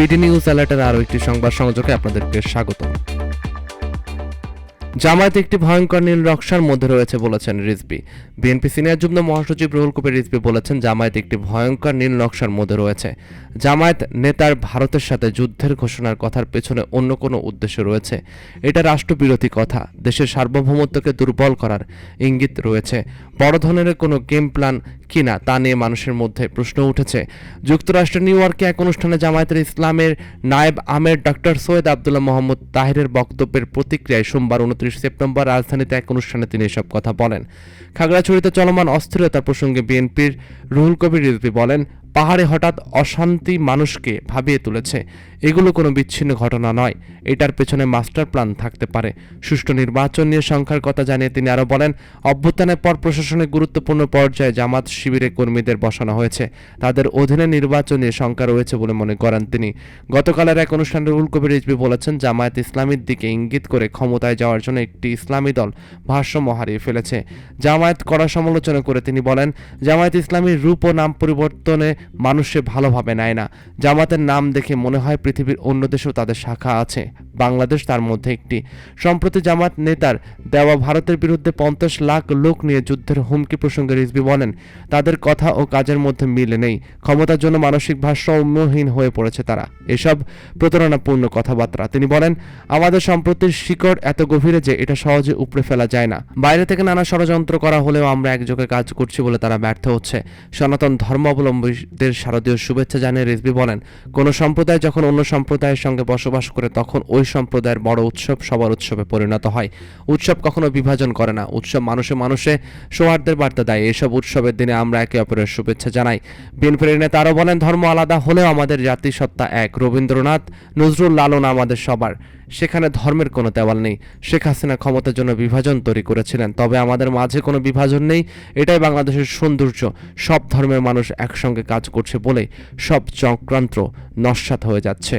BD news অ্যালার্টের আরও একটি সংবাদ সংযোগে আপনাদেরকে স্বাগত। জামায়াত একটি ভয়ঙ্কর নীল নকশার মধ্যে রয়েছে বলেছেন রিজভী। বিএনপি সিনিয়র যুগ্ম মহাসচিব রুহুল কবির রিজভী বলেছেন, জামায়াত একটি ভয়ঙ্কর নীল নকশার মধ্যে রয়েছে। জামায়াত নেতার ভারতের সাথে যুদ্ধের ঘোষণার কথার পেছনে অন্য কোনো উদ্দেশ্য রয়েছে। এটা রাষ্ট্রবিরোধী কথা, দেশের সার্বভৌমত্বকে দুর্বল করার ইঙ্গিত রয়েছে। বড় ধরনের কোনো গেম প্ল্যান কিনা তা নিয়ে মানুষের মধ্যে প্রশ্ন উঠেছে। যুক্তরাষ্ট্রের নিউ ইয়র্কে এক অনুষ্ঠানে জামায়াতের ইসলামের নায়েব আমির ডক্টর সৈয়দ আব্দুল্লাহ মোহাম্মদ তাহিরের বক্তব্যের প্রতিক্রিয়ায় সোমবার 29 সেপ্টেম্বর রাজধানীতে এক অনুষ্ঠানে তিনি এসব কথা বলেন। খাগড়াছড়িতে চলমান অস্থিরতা প্রসঙ্গে বিএনপির রুহুল কবির রিজভী বলেন, পাহাড়ে হঠাৎ অশান্তি মানুষকে ভাবিয়ে তুলেছে। এগুলো কোনো বিচ্ছিন্ন ঘটনা নয়, এটার পেছনে মাস্টার প্ল্যান থাকতে পারে। সুষ্ঠু নির্বাচন নিয়ে সংখ্যার কথা জানিয়ে তিনি আরও বলেন, অভ্যুত্থানের পর প্রশাসনের গুরুত্বপূর্ণ পর্যায়ে জামাত শিবিরে কর্মীদের বসানো হয়েছে। তাদের অধীনে নির্বাচন নিয়ে শঙ্কা রয়েছে বলে মনে করেন তিনি। গতকালের এক অনুষ্ঠানে রুহুল কবির রিজভী বলেছেন, জামায়াত ইসলামীর দিকে ইঙ্গিত করে ক্ষমতায় যাওয়ার জন্য একটি ইসলামী দল ভারসাম্য হারিয়ে ফেলেছে। জামায়াত কড়া সমালোচনা করে তিনি বলেন, জামায়াত ইসলামীর রূপ ও নাম পরিবর্তনে মানুষে ভালোভাবে নেয় না। জামাতের নাম দেখে মনে হয় পৃথিবীর অন্য দেশেও তাদের শাখা আছে, বাংলাদেশ তার মধ্যে একটি। সম্প্রতি জামাত নেতার দেওয়া ভারতের বিরুদ্ধে 50 লাখ লোক নিয়ে যুদ্ধের হুমকি প্রসঙ্গে রিজভী বলেন, তাদের কথা ও কাজের মধ্যে মিলে নেই। ক্ষমতার জন্য মানসিক ভারসাম্যহীন হয়ে পড়েছে তারা। এসব প্রতারণাপূর্ণ কথাবার্তা। তিনি বলেন, আমাদের সম্প্রতির শিকড় এত গভীরে যে এটা সহজে উপড়ে ফেলা যায় না। বাইরে থেকে নানা ষড়যন্ত্র করা হলেও আমরা একযোগে কাজ করছি বলে তারা ব্যর্থ হচ্ছে। সনাতন ধর্মাবলম্বীদের শারদীয় শুভেচ্ছা জানিয়ে রিজভী বলেন, কোনো সম্প্রদায় যখন অন্য সম্প্রদায়ের সঙ্গে বসবাস করে তখন ওই সম্প্রদায়ের বড় উৎসব সবার উৎসবে পরিণত হয়। উৎসব কখনো বিভাজন করে না, উৎসব মানুষে মানুষে সৌহার্দ্যের বার্তা দেয়। এসব উৎসবের দিনে আমরা একে অপরের শুভেচ্ছা জানাই। বিএনপির নেতা আরও বলেন, ধর্ম আলাদা হলেও আমাদের জাতিসত্তা এক। রবীন্দ্রনাথ, নজরুল, লালন আমাদের সবার। সেখানে ধর্মের কোনো দেওয়াল নেই। শেখ হাসিনা ক্ষমতার জন্য বিভাজন তৈরি করেছিলেন, তবে আমাদের মাঝে কোনো বিভাজন নেই। এটাই বাংলাদেশের সৌন্দর্য। সব ধর্মের মানুষ একসঙ্গে কাজ করছে বলেই সব চক্রান্ত নস্যাৎ হয়ে যাচ্ছে।